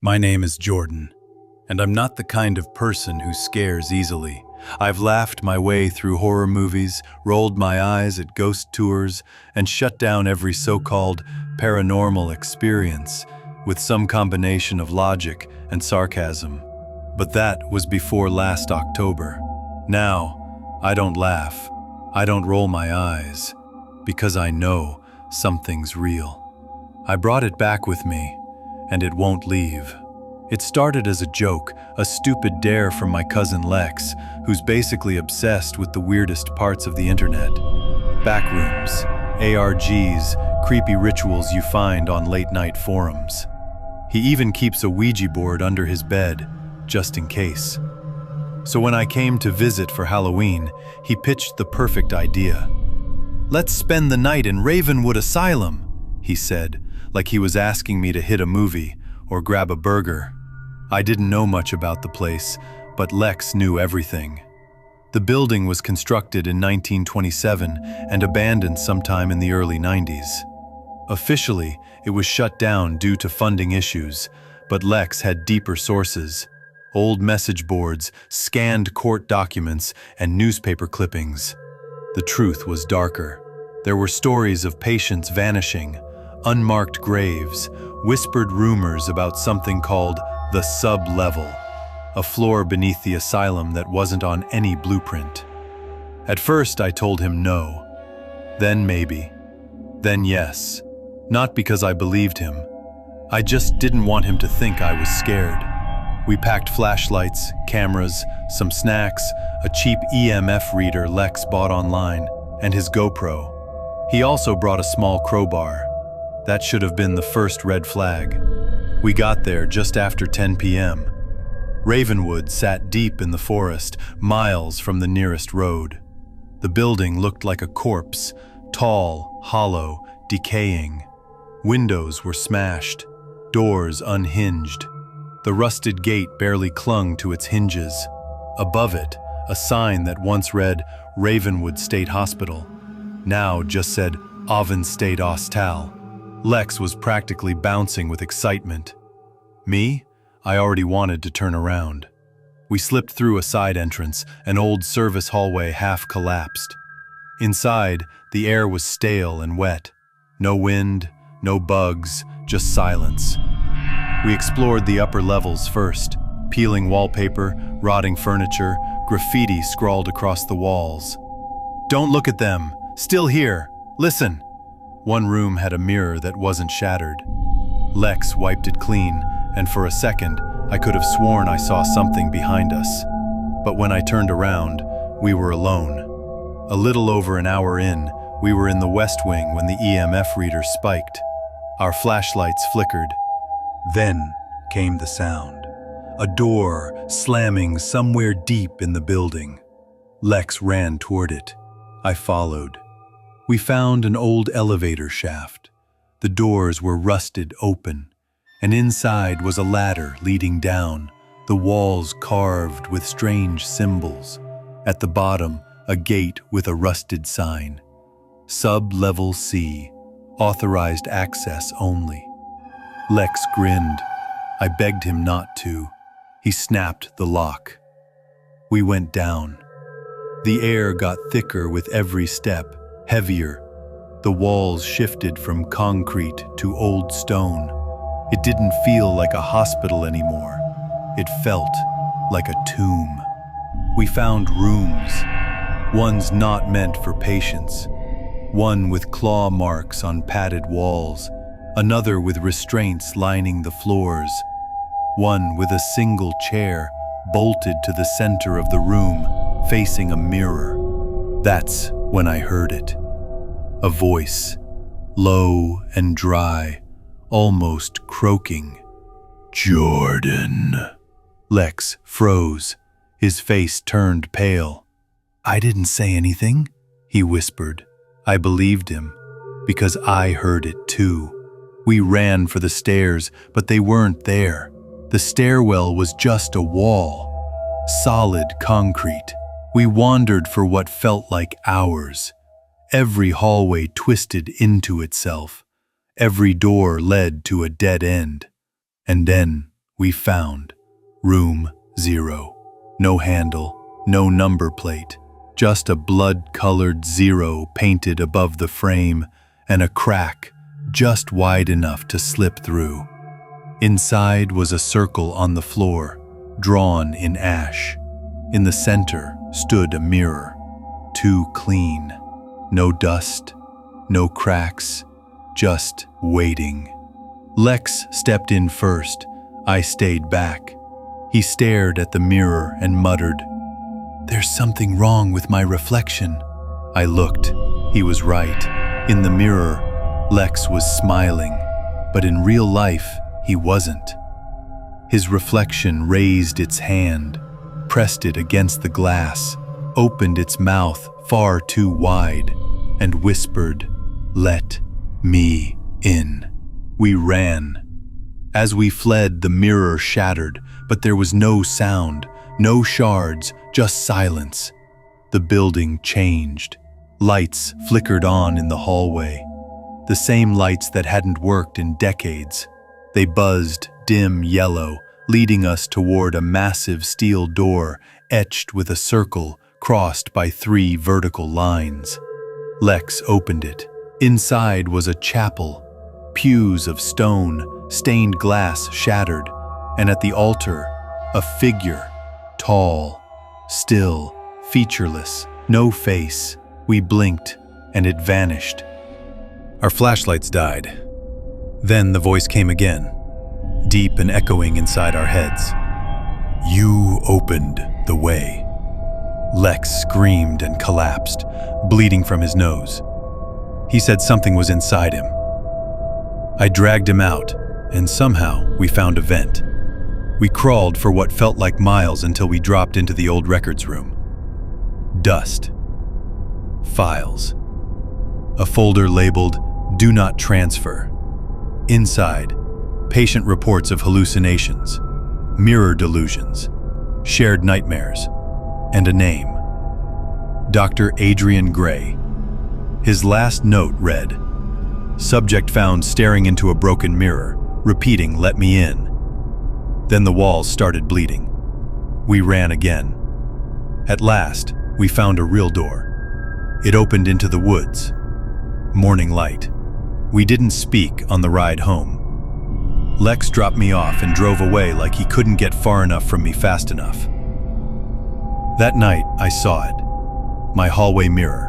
My name is Jordan, and I'm not the kind of person who scares easily. I've laughed my way through horror movies, rolled my eyes at ghost tours, and shut down every so-called paranormal experience with some combination of logic and sarcasm. But that was before last October. Now, I don't laugh. I don't roll my eyes, because I know something's real. I brought it back with me, and it won't leave. It started as a joke, a stupid dare from my cousin Lex, who's basically obsessed with the weirdest parts of the internet. Backrooms, ARGs, creepy rituals you find on late-night forums. He even keeps a Ouija board under his bed, just in case. So when I came to visit for Halloween, he pitched the perfect idea. "Let's spend the night in Ravenwood Asylum," he said, like he was asking me to hit a movie or grab a burger. I didn't know much about the place, but Lex knew everything. The building was constructed in 1927 and abandoned sometime in the early 90s. Officially, it was shut down due to funding issues, but Lex had deeper sources. Old message boards, scanned court documents, and newspaper clippings. The truth was darker. There were stories of patients vanishing, unmarked graves, whispered rumors about something called the sub-level, a floor beneath the asylum that wasn't on any blueprint. At first, I told him no. Then maybe. Then yes. Not because I believed him. I just didn't want him to think I was scared. We packed flashlights, cameras, some snacks, a cheap EMF reader Lex bought online, and his GoPro. He also brought a small crowbar. That should have been the first red flag. We got there just after 10 p.m. Ravenwood sat deep in the forest, miles from the nearest road. The building looked like a corpse, tall, hollow, decaying. Windows were smashed, doors unhinged. The rusted gate barely clung to its hinges. Above it, a sign that once read Ravenwood State Hospital, now just said Oven State Hostal. Lex was practically bouncing with excitement. Me? I already wanted to turn around. We slipped through a side entrance, an old service hallway half collapsed. Inside, the air was stale and wet. No wind, no bugs, just silence. We explored the upper levels first, peeling wallpaper, rotting furniture, graffiti scrawled across the walls. "Don't look at them! Still here! Listen!" One room had a mirror that wasn't shattered. Lex wiped it clean, and for a second, I could have sworn I saw something behind us. But when I turned around, we were alone. A little over an hour in, we were in the West Wing when the EMF reader spiked. Our flashlights flickered. Then came the sound. A door slamming somewhere deep in the building. Lex ran toward it. I followed. We found an old elevator shaft. The doors were rusted open, and inside was a ladder leading down, the walls carved with strange symbols. At the bottom, a gate with a rusted sign. Sub-level C, authorized access only. Lex grinned. I begged him not to. He snapped the lock. We went down. The air got thicker with every step, heavier. The walls shifted from concrete to old stone. It didn't feel like a hospital anymore. It felt like a tomb. We found rooms, ones not meant for patients. One with claw marks on padded walls, another with restraints lining the floors, one with a single chair bolted to the center of the room, facing a mirror. That's when I heard it. A voice, low and dry, almost croaking. "Jordan." Lex froze. His face turned pale. "I didn't say anything," he whispered. I believed him, because I heard it too. We ran for the stairs, but they weren't there. The stairwell was just a wall, solid concrete. We wandered for what felt like hours. Every hallway twisted into itself. Every door led to a dead end. And then we found room 0. No handle, no number plate, just a blood-colored 0 painted above the frame and a crack just wide enough to slip through. Inside was a circle on the floor, drawn in ash. In the center stood a mirror, too clean. No dust, no cracks, just waiting. Lex stepped in first. I stayed back. He stared at the mirror and muttered, "There's something wrong with my reflection." I looked. He was right. In the mirror, Lex was smiling, but in real life, he wasn't. His reflection raised its hand, pressed it against the glass, opened its mouth far too wide, and whispered, "Let me in." We ran. As we fled, the mirror shattered, but there was no sound, no shards, just silence. The building changed. Lights flickered on in the hallway. The same lights that hadn't worked in decades. They buzzed, dim yellow, leading us toward a massive steel door etched with a circle crossed by 3 vertical lines. Lex opened it. Inside was a chapel, pews of stone, stained glass shattered, and at the altar, a figure, tall, still, featureless, no face. We blinked, and it vanished. Our flashlights died. Then the voice came again, deep and echoing inside our heads. "You opened the way." Lex screamed and collapsed, bleeding from his nose. He said something was inside him. I dragged him out, and somehow we found a vent. We crawled for what felt like miles until we dropped into the old records room. Dust. Files. A folder labeled "Do Not Transfer." Inside, patient reports of hallucinations, mirror delusions, shared nightmares, and a name. Dr. Adrian Gray. His last note read, "Subject found staring into a broken mirror, repeating, 'Let me in.'" Then the walls started bleeding. We ran again. At last, we found a real door. It opened into the woods. Morning light. We didn't speak on the ride home. Lex dropped me off and drove away like he couldn't get far enough from me fast enough. That night, I saw it. My hallway mirror.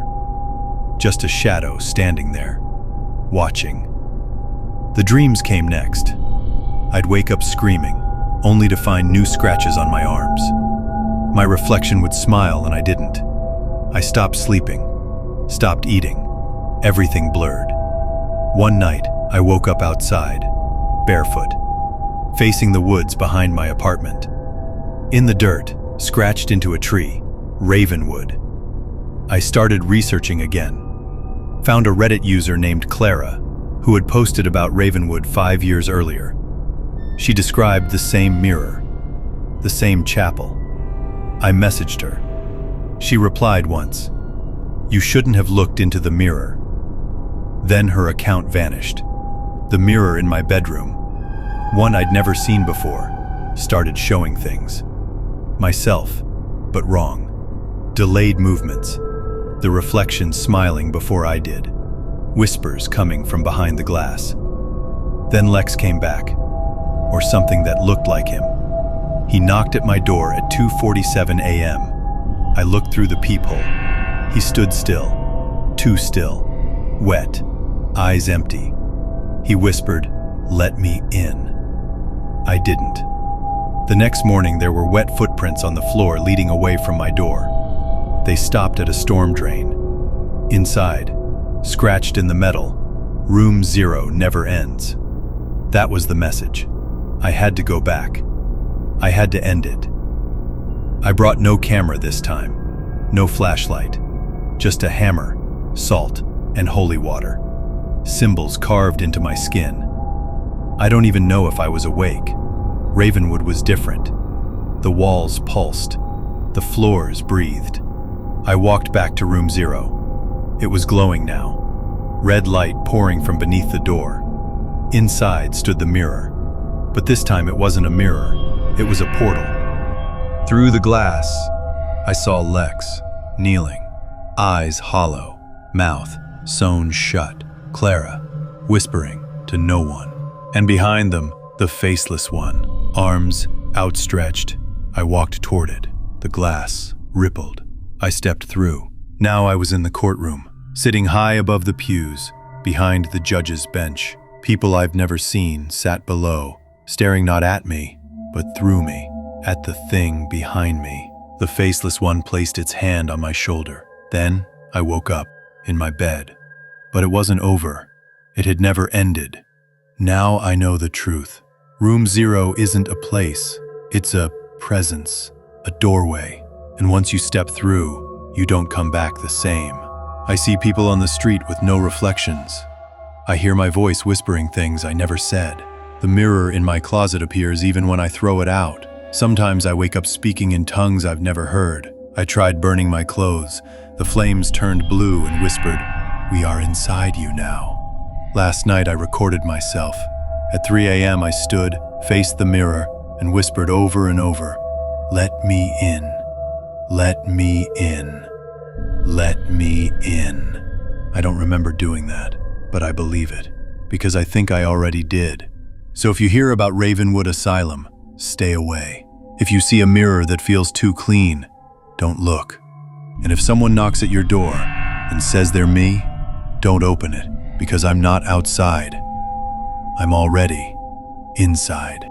Just a shadow standing there, watching. The dreams came next. I'd wake up screaming, only to find new scratches on my arms. My reflection would smile and I didn't. I stopped sleeping, stopped eating. Everything blurred. One night, I woke up outside, barefoot, facing the woods behind my apartment. In the dirt, scratched into a tree, Ravenwood. I started researching again. Found a Reddit user named Clara, who had posted about Ravenwood 5 years earlier. She described the same mirror, the same chapel. I messaged her. She replied once, "You shouldn't have looked into the mirror." Then her account vanished. The mirror in my bedroom, one I'd never seen before, started showing things. Myself, but wrong. Delayed movements. The reflection smiling before I did. Whispers coming from behind the glass. Then Lex came back, or something that looked like him. He knocked at my door at 2:47 a.m. I looked through the peephole. He stood still, too still, wet, eyes empty. He whispered, "Let me in." I didn't. The next morning there were wet footprints on the floor leading away from my door. They stopped at a storm drain. Inside, scratched in the metal, "Room 0 never ends." That was the message. I had to go back. I had to end it. I brought no camera this time, no flashlight, just a hammer, salt, and holy water. Symbols carved into my skin. I don't even know if I was awake. Ravenwood was different. The walls pulsed. The floors breathed. I walked back to room 0. It was glowing now. Red light pouring from beneath the door. Inside stood the mirror. But this time it wasn't a mirror, it was a portal. Through the glass, I saw Lex, kneeling, eyes hollow, mouth sewn shut, Clara, whispering to no one. And behind them, the Faceless one, arms outstretched. I walked toward it. The glass rippled. I stepped through. Now I was in the courtroom, sitting high above the pews, behind the judge's bench. People I've never seen sat below, staring not at me, but through me, at the thing behind me. The Faceless one placed its hand on my shoulder. Then I woke up, in my bed. But it wasn't over. It had never ended. Now I know the truth. Room 0 isn't a place. It's a presence, a doorway. And once you step through, you don't come back the same. I see people on the street with no reflections. I hear my voice whispering things I never said. The mirror in my closet appears even when I throw it out. Sometimes I wake up speaking in tongues I've never heard. I tried burning my clothes. The flames turned blue and whispered, "We are inside you now." Last night I recorded myself. At 3 a.m. I stood, faced the mirror, and whispered over and over, "Let me in. Let me in. Let me in." I don't remember doing that, but I believe it, because I think I already did. So if you hear about Ravenwood Asylum, stay away. If you see a mirror that feels too clean, don't look. And if someone knocks at your door and says they're me, don't open it, because I'm not outside. I'm already inside.